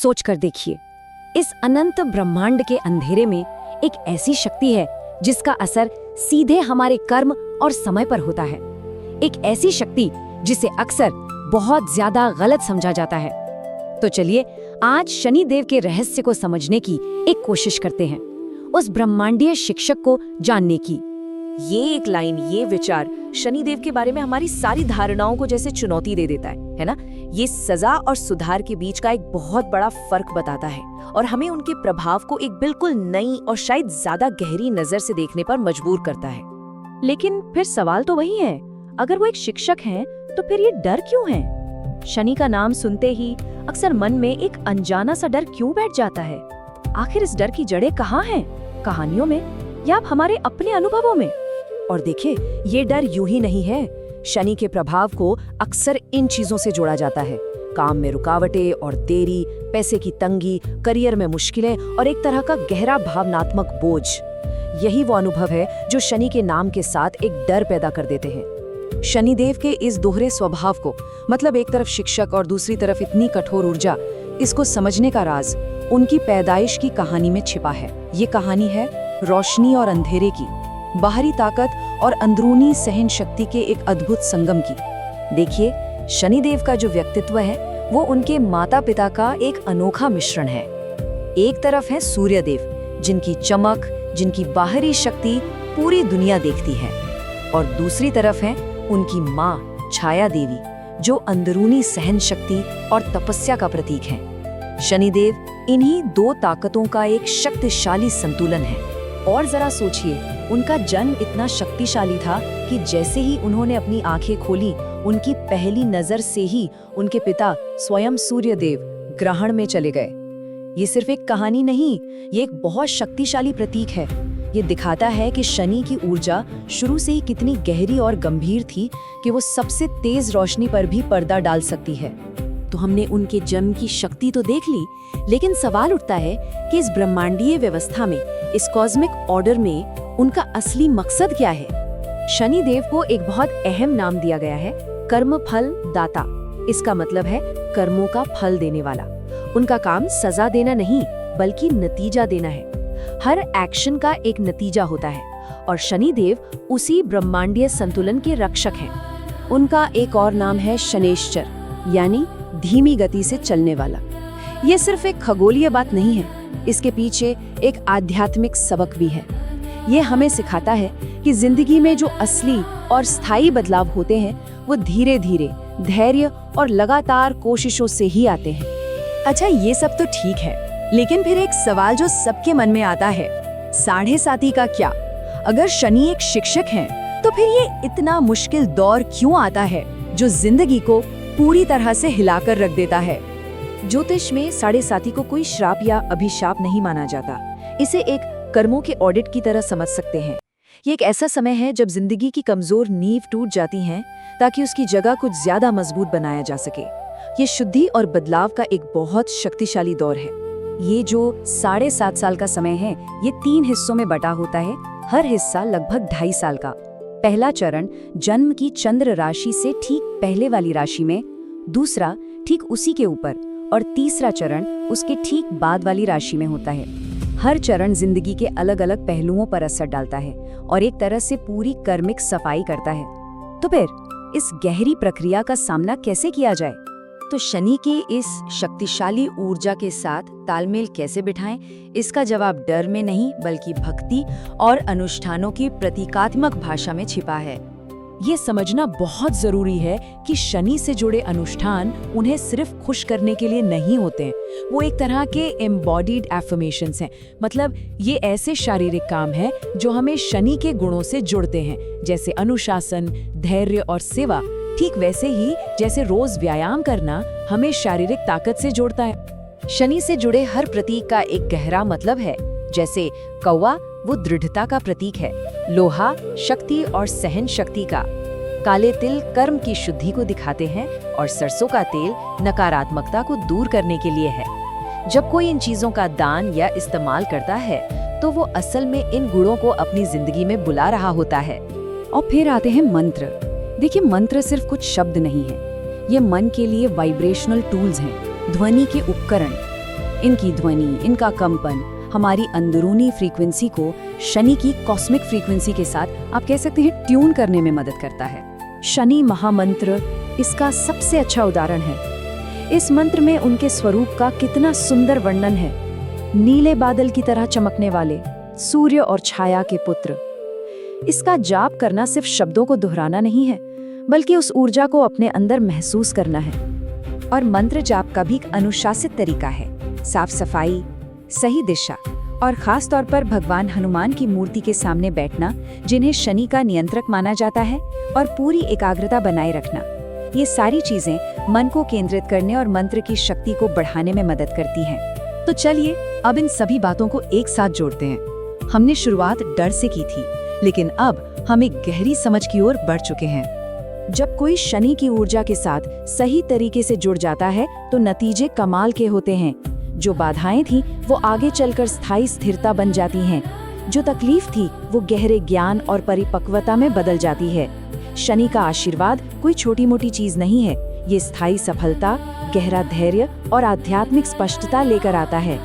सोच कर देखिए, इस अनंत ब्रह्मांड के अंधेरे में एक ऐसी शक्ति है जिसका असर सीधे हमारे कर्म और समय पर होता है। एक ऐसी शक्ति जिसे अक्सर बहुत ज्यादा गलत समझा जाता है। तो चलिए आज शनिदेव के रहस्य को समझने की एक कोशिश करते हैं, उस ब्रह्मांडीय शिक्षक को जानने की। ये एक लाइन, ये विचार शनिदेव के बारे में हमारी सारी धारणाओं को जैसे चुनौती दे देता है ना? ये सजा और सुधार के बीच का एक बहुत बड़ा फर्क बताता है और हमें उनके प्रभाव को एक बिल्कुल नई और शायद ज्यादा गहरी नजर से देखने पर मजबूर करता है। लेकिन फिर सवाल तो वही है, अगर वो एक शिक्षक हैं, तो फिर ये डर क्यों है? शनि का नाम सुनते ही अक्सर मन में एक अनजाना सा डर क्यों बैठ जाता है? आखिर इस डर की जड़ें कहाँ हैं? कहानियों में या हमारे अपने अनुभवों में? और देखिए, ये डर यूं ही नहीं है। शनि के प्रभाव को अक्सर इन चीजों से जोड़ा जाता है: काम में रुकावटें और देरी, पैसे की तंगी, करियर में मुश्किलें और एक तरह का गहरा भावनात्मक बोझ। यही वो अनुभव है जो शनि के नाम के साथ एक डर पैदा कर देते हैं। शनिदेव के इस दोहरे स्वभाव को, मतलब एक तरफ शिक्षक और दूसरी तरफ इतनी कठोर ऊर्जा, इसको समझने का राज उनकी पैदाइश की कहानी में छिपा है। ये कहानी है रोशनी और अंधेरे की, बाहरी ताकत और अंदरूनी सहन शक्ति के एक अद्भुत संगम की। देखिए, शनिदेव का जो व्यक्तित्व है वो उनके माता पिता का एक अनोखा मिश्रण है। एक तरफ है सूर्यदेव, जिनकी चमक, जिनकी बाहरी शक्ति पूरी दुनिया देखती है, और दूसरी तरफ है उनकी माँ छाया देवी, जो अंदरूनी सहन शक्ति और तपस्या का प्रतीक है। शनिदेव इन्हीं दो ताकतों का एक शक्तिशाली संतुलन है। और जरा सोचिए, उनका जन्म इतना शक्तिशाली था कि जैसे ही उन्होंने अपनी आंखें खोली, उनकी पहली नजर से ही उनके पिता स्वयं सूर्यदेव ग्रहण में चले गए। ये सिर्फ एक कहानी नहीं, ये एक बहुत शक्तिशाली प्रतीक है। ये दिखाता है कि शनि की ऊर्जा शुरू से ही कितनी गहरी और गंभीर थी कि वो सबसे तेज रोशनी पर भी पर्दा डाल सकती है। तो हमने उनके जन्म की शक्ति तो देख ली, लेकिन सवाल उठता है कि इस ब्रह्मांडीय व्यवस्था में, इस कॉस्मिक ऑर्डर में उनका असली मकसद क्या है? शनिदेव को एक बहुत अहम नाम दिया गया है, कर्म फल दाता। इसका मतलब है कर्मों का फल देने वाला। उनका काम सजा देना नहीं, बल्कि नतीजा देना है। हर एक्शन का एक नतीजा होता है, और शनिदेव उसी ब्रह्मांडीय संतुलन के रक्षक हैं। उनका एक और नाम है शनैश्चर, यानी धीमी गति से चलने वाला। ये सिर्फ एक खगोलीय बात नहीं है, इसके पीछे एक आध्यात्मिक सबक भी है। ये हमें सिखाता है कि जिंदगी में जो असली और स्थायी बदलाव होते हैं, वो धीरे धीरे, धैर्य और लगातार कोशिशों से ही आते हैं। अच्छा, ये सब तो ठीक है, लेकिन फिर एक सवाल जो सबके मन में आता है, साढ़े साती का क्या? अगर शनि एक शिक्षक हैं, तो फिर ये इतना मुश्किल दौर क्यों आता है जो जिंदगी को पूरी तरह से हिलाकर रख देता है? ज्योतिष में साढ़े साती को कोई श्राप या अभिशाप नहीं माना जाता। इसे एक कर्मों के ऑडिट की तरह समझ सकते हैं। ये एक ऐसा समय है जब जिंदगी की कमजोर नींव टूट जाती हैं, ताकि उसकी जगह कुछ ज्यादा मजबूत बनाया जा सके। ये शुद्धि और बदलाव का एक बहुत शक्तिशाली दौर है। ये जो 7.5 साल का समय है, ये 3 हिस्सों में बटा होता है, हर हिस्सा लगभग 2.5 साल का। पहला चरण जन्म की चंद्र राशि से ठीक पहले वाली राशि में, दूसरा ठीक उसी के ऊपर, और तीसरा चरण उसके ठीक बाद वाली राशि में होता है। हर चरण जिंदगी के अलग अलग पहलुओं पर असर डालता है और एक तरह से पूरी कर्मिक सफाई करता है। तो फिर इस गहरी प्रक्रिया का सामना कैसे किया जाए? तो शनि की इस शक्तिशाली ऊर्जा के साथ तालमेल कैसे बिठाएं? इसका जवाब डर में नहीं, बल्कि भक्ति और अनुष्ठानों की प्रतीकात्मक भाषा में छिपा है। ये समझना बहुत जरूरी है कि शनि से जुड़े अनुष्ठान उन्हें सिर्फ खुश करने के लिए नहीं होते हैं, वो एक तरह के एम्बॉडीड एफर्मेशंस हैं। मतलब ये ऐसे शारीरिक काम हैं जो हमें शनि के गुणों से जुड़ते हैं, जैसे अनुशासन, धैर्य और सेवा। ठीक वैसे ही जैसे रोज व्यायाम करना हमें शारीरिक ताकत से जोड़ता है, शनि से जुड़े हर प्रतीक का एक गहरा मतलब है। जैसे कौवा वो दृढ़ता का प्रतीक है, लोहा शक्ति और सहन शक्ति का, काले तिल कर्म की शुद्धि को दिखाते हैं, और सरसों का तेल नकारात्मकता को दूर करने के लिए है। जब कोई इन चीजों का दान या इस्तेमाल करता है, तो वो असल में इन गुणों को अपनी जिंदगी में बुला रहा होता है। और फिर आते हैं मंत्र। देखिए, मंत्र सिर्फ कुछ शब्द नहीं है, ये मन के लिए वाइब्रेशनल टूल्स हैं, ध्वनि के उपकरण। इनकी ध्वनि, इनका कंपन हमारी अंदरूनी फ्रीक्वेंसी को शनि की कॉस्मिक फ्रीक्वेंसी के साथ आप कह सकते हैं ट्यून करने में मदद करता है। शनि महामंत्र इसका सबसे अच्छा उदाहरण है। इस मंत्र में उनके स्वरूप का कितना सुंदर वर्णन है। नीले बादल की तरह चमकने वाले, सूर्य और छाया के पुत्र। इसका जाप करना सिर्फ शब्दों को दोहराना नहीं है, बल्कि उस ऊर्जा को अपने अंदर महसूस करना है। और मंत्र जाप का भी एक अनुशासित तरीका है। साफ सफाई, सही दिशा और खास तौर पर भगवान हनुमान की मूर्ति के सामने बैठना, जिन्हें शनि का नियंत्रक माना जाता है, और पूरी एकाग्रता बनाए रखना। ये सारी चीजें मन को केंद्रित करने और मंत्र की शक्ति को बढ़ाने में मदद करती हैं। तो चलिए अब इन सभी बातों को एक साथ जोड़ते हैं। हमने शुरुआत डर से की थी, लेकिन अब हम एक गहरी समझ की ओर बढ़ चुके हैं। जब कोई शनि की ऊर्जा के साथ सही तरीके से जुड़ जाता है तो नतीजे कमाल के होते हैं। जो बाधाएं थीं वो आगे चलकर स्थायी स्थिरता बन जाती हैं। जो तकलीफ थी वो गहरे ज्ञान और परिपक्वता में बदल जाती है। शनि का आशीर्वाद कोई छोटी मोटी चीज नहीं है। ये स्थायी सफलता, गहरा धैर्य और आध्यात्मिक स्पष्टता लेकर आता है।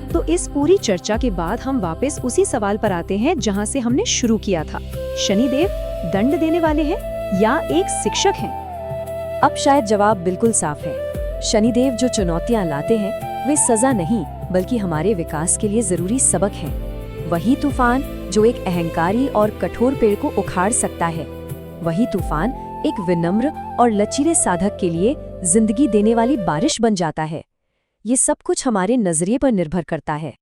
तो इस पूरी चर्चा के बाद हम वापस उसी सवाल पर आते हैं जहां से हमने शुरू किया था। शनिदेव दंड देने वाले हैं या एक शिक्षक हैं? अब शायद जवाब बिल्कुल साफ है। शनिदेव जो चुनौतियां लाते हैं वे सजा नहीं, बल्कि हमारे विकास के लिए जरूरी सबक है। वही तूफान जो एक अहंकारी और कठोर पेड़ को उखाड़ सकता है, वही तूफान एक विनम्र और लचीले साधक के लिए जिंदगी देने वाली बारिश बन जाता है। ये सब कुछ हमारे नजरिए पर निर्भर करता है।